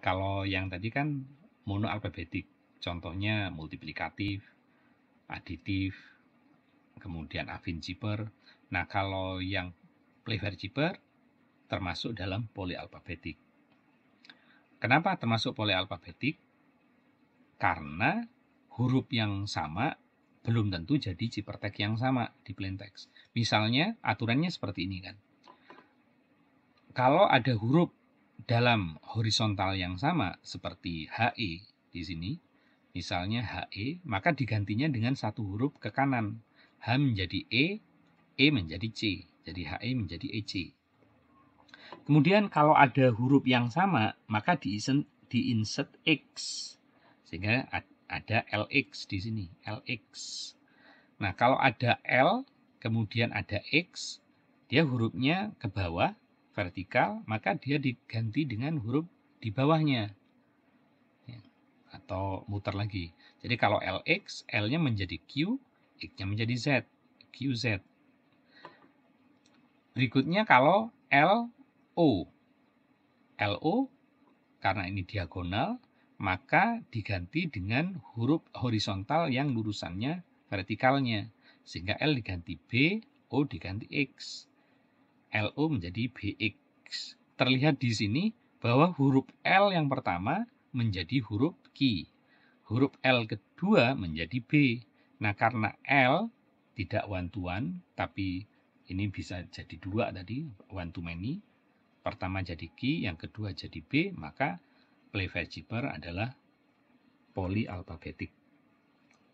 Kalau yang tadi kan monoalfabetik, contohnya multiplikatif, aditif, kemudian Avinci-Per. Nah, kalau yang Clever-Cipher termasuk dalam polyalfabetik. Kenapa termasuk polyalfabetik? Karena huruf yang sama belum tentu jadi ciphertext yang sama di plaintext. Misalnya aturannya seperti ini kan. Kalau ada huruf dalam horizontal yang sama seperti HE di sini, misalnya HE, maka digantinya dengan satu huruf ke kanan. H menjadi E menjadi C. Jadi HE menjadi EC. Kemudian kalau ada huruf yang sama, maka diinsert X. Sehingga ada LX di sini, LX. Nah, kalau ada L, kemudian ada X, dia hurufnya ke bawah, vertikal, maka dia diganti dengan huruf di bawahnya. Atau muter lagi. Jadi kalau LX, L-nya menjadi Q, X-nya menjadi Z, QZ. Berikutnya kalau LO. LO, karena ini diagonal, maka diganti dengan huruf horizontal yang lurusannya vertikalnya. Sehingga L diganti B, O diganti X. LO menjadi BX. Terlihat di sini bahwa huruf L yang pertama menjadi huruf Q. Huruf L kedua menjadi B. Nah, karena L tidak one to one, tapi ini bisa jadi dua tadi, one to many. Pertama jadi Q, yang kedua jadi B, maka Clever-Cipher adalah polyalfabetik.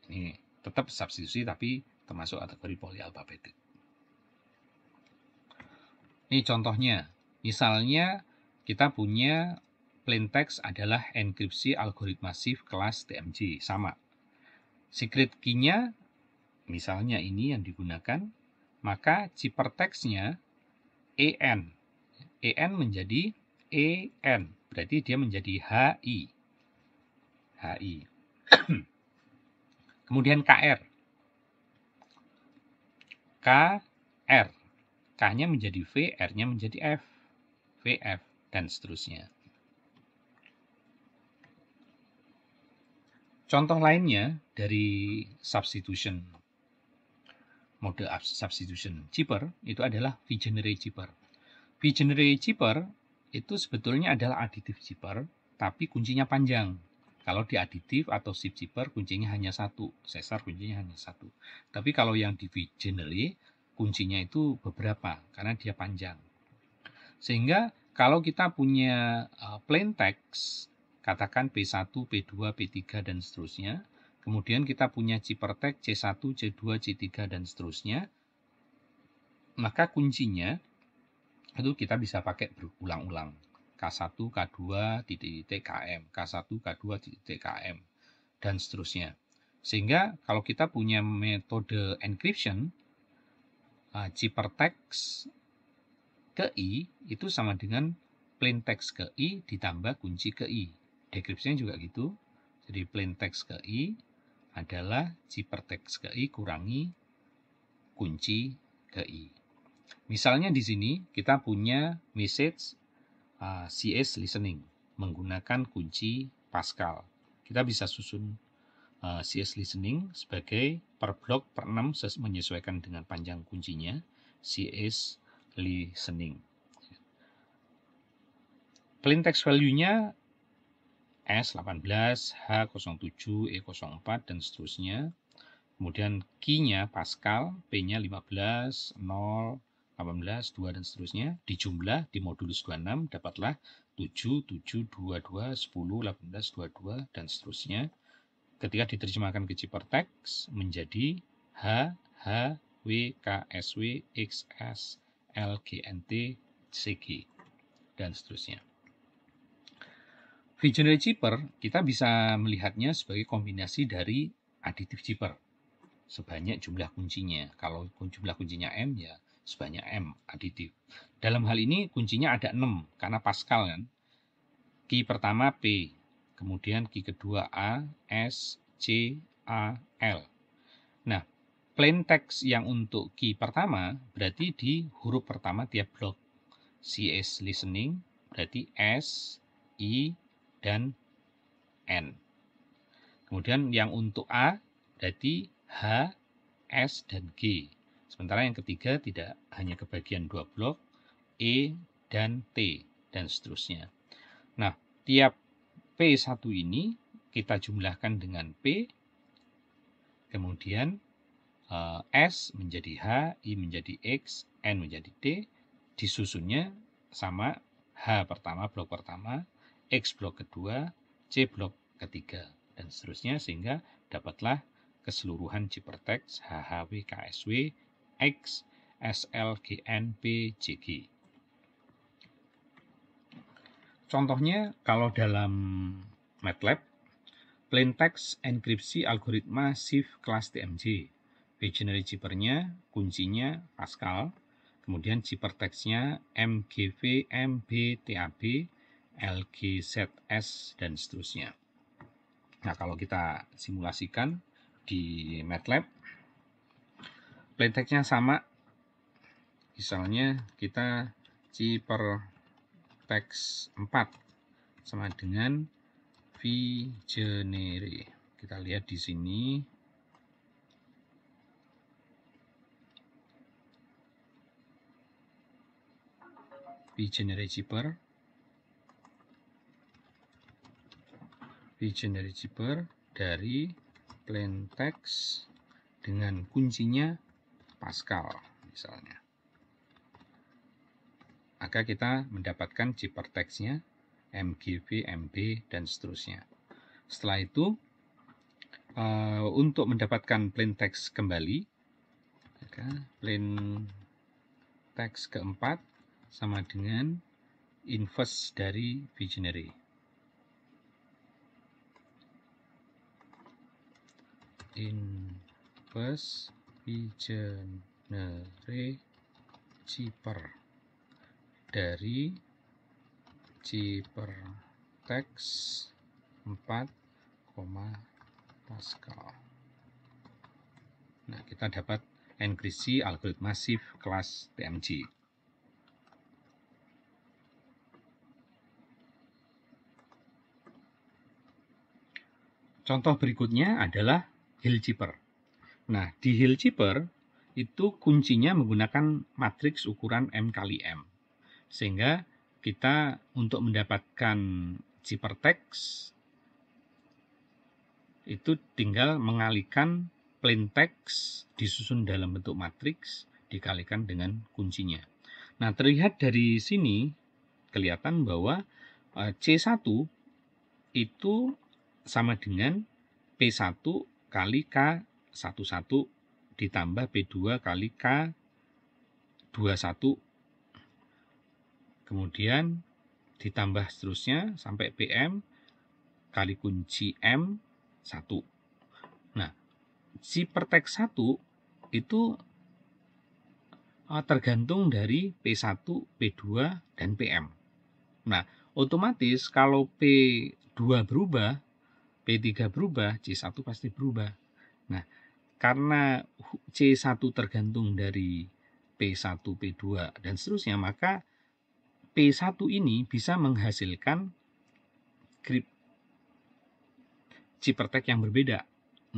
Ini tetap substitusi tapi termasuk kategori polyalfabetik. Ini contohnya, misalnya kita punya plaintext adalah enkripsi algoritma shift kelas TMJ, sama. Secret key-nya misalnya ini yang digunakan, maka ciphertext-nya EN. EN menjadi EN, berarti dia menjadi HI. HI. Kemudian KR. KR. K-nya menjadi V, R-nya menjadi F. VF, dan seterusnya. Contoh lainnya dari substitution, mode substitution Cipher itu adalah V-generate Cipher. V-generate Cipher itu sebetulnya adalah aditif Cipher, tapi kuncinya panjang. Kalau di aditif atau shift Cipher kuncinya hanya satu, sesar kuncinya hanya satu. Tapi kalau yang di V-generate kuncinya itu beberapa karena dia panjang. Sehingga kalau kita punya plain text, katakan P1, P2, P3, dan seterusnya, kemudian kita punya ciphertext C1, C2, C3, dan seterusnya, maka kuncinya itu kita bisa pakai berulang-ulang. K1, K2, KM, K1, K2, KM, dan seterusnya. Sehingga kalau kita punya metode encryption, ciphertext ke I itu sama dengan plain text ke I ditambah kunci ke I. Dekripsinya juga gitu. Jadi plain text ke I adalah ciphertext ke I kurangi kunci ke I. Misalnya di sini kita punya message CS listening menggunakan kunci Pascal. Kita bisa susun CS listening sebagai per blok per 6 menyesuaikan dengan panjang kuncinya CS listening. Plain text value-nya S18, H07, E04, dan seterusnya. Kemudian key-nya Pascal, P-nya 15, 0, 18, 2, dan seterusnya. Dijumlah di modulus 26, dapatlah 7, 7, 22, 10, 18, 22, dan seterusnya. Ketika diterjemahkan ke ciphertext menjadi H, H, W, K, S, W, X, S, L, G, N, T, C, G, dan seterusnya. V-generate Cipher kita bisa melihatnya sebagai kombinasi dari aditif Cipher sebanyak jumlah kuncinya. Kalau jumlah kuncinya M ya sebanyak M aditif. Dalam hal ini kuncinya ada 6 karena Pascal kan. Key pertama P, kemudian key kedua A, S, C, A, L. Nah, plain text yang untuk key pertama berarti di huruf pertama tiap blok. CS listening berarti S, I, dan N. Kemudian yang untuk A berarti H, S, dan G. Sementara yang ketiga tidak hanya kebagian 2 blok, E dan T, dan seterusnya. Nah, tiap P1 ini kita jumlahkan dengan P, kemudian S menjadi H, I menjadi X, N menjadi T, disusunnya sama H pertama, blok pertama, X blok kedua, C blok ketiga, dan seterusnya, sehingga dapatlah keseluruhan Cipertex HHW KSW X SL GN P JG. Contohnya kalau dalam MATLAB, plain text enkripsi algoritma shift kelas TMJ. Visionary Zipper-nya, kuncinya Pascal, kemudian Cipertex-nya MGV, MBTAB, LGZS, dan seterusnya. Nah, kalau kita simulasikan di MATLAB, plain text-nya sama. Misalnya kita Cipertex 4 sama dengan Visionary. Kita lihat di sini. Visionary Zipper dari plain text dengan kuncinya Pascal misalnya. Maka kita mendapatkan Cipertex-nya MGV, MB, dan seterusnya. Setelah itu, untuk mendapatkan plain text kembali, maka plain text keempat sama dengan inverse dari Visionary. Inverse Visionary Zipper dari Cipertex 4, Pascal. Nah, kita dapat enkripsi algoritma shift kelas TMJ. Contoh berikutnya adalah Hill Zipper. Nah, di Hill Zipper itu kuncinya menggunakan matriks ukuran M kali M. Sehingga kita untuk mendapatkan Cipertex itu tinggal mengalihkan plain text disusun dalam bentuk matriks dikalikan dengan kuncinya. Nah, terlihat dari sini kelihatan bahwa C1 itu sama dengan P1 kali K11 ditambah P2 kali K21, kemudian ditambah seterusnya sampai PM kali kunci M1. Nah, Cipertex 1 itu tergantung dari P1, P2, dan PM. Nah, otomatis kalau P2 berubah, P3 berubah, C1 pasti berubah. Nah, karena C1 tergantung dari P1, P2, dan seterusnya, maka P1 ini bisa menghasilkan Cipertex yang berbeda.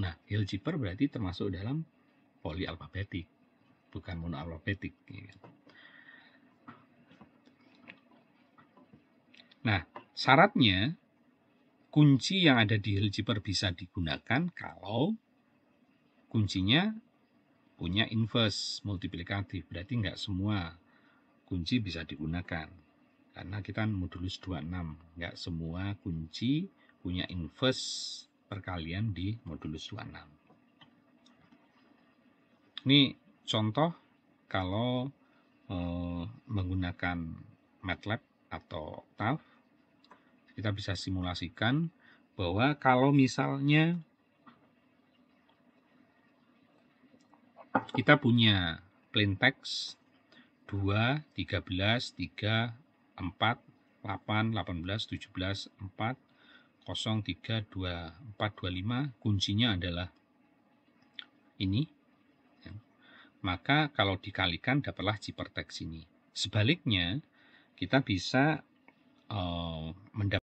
Nah, Hill Zipper berarti termasuk dalam polyalphabetic, bukan monoalphabetic. Nah, syaratnya kunci yang ada di Hill Zipper bisa digunakan kalau kuncinya punya inverse multiplikatif. Berarti nggak semua kunci bisa digunakan. Karena kita modulus 26, nggak semua kunci punya inverse perkalian di modulus 26. Ini contoh kalau menggunakan MATLAB atau TAF, kita bisa simulasikan bahwa kalau misalnya kita punya plain text 2, 13, 3, 4, 8, 18, 17, 4, 0, 3, 2, 4, 25, kuncinya adalah ini. Maka kalau dikalikan dapatlah Cipertex ini. Sebaliknya, kita bisa mendapatkan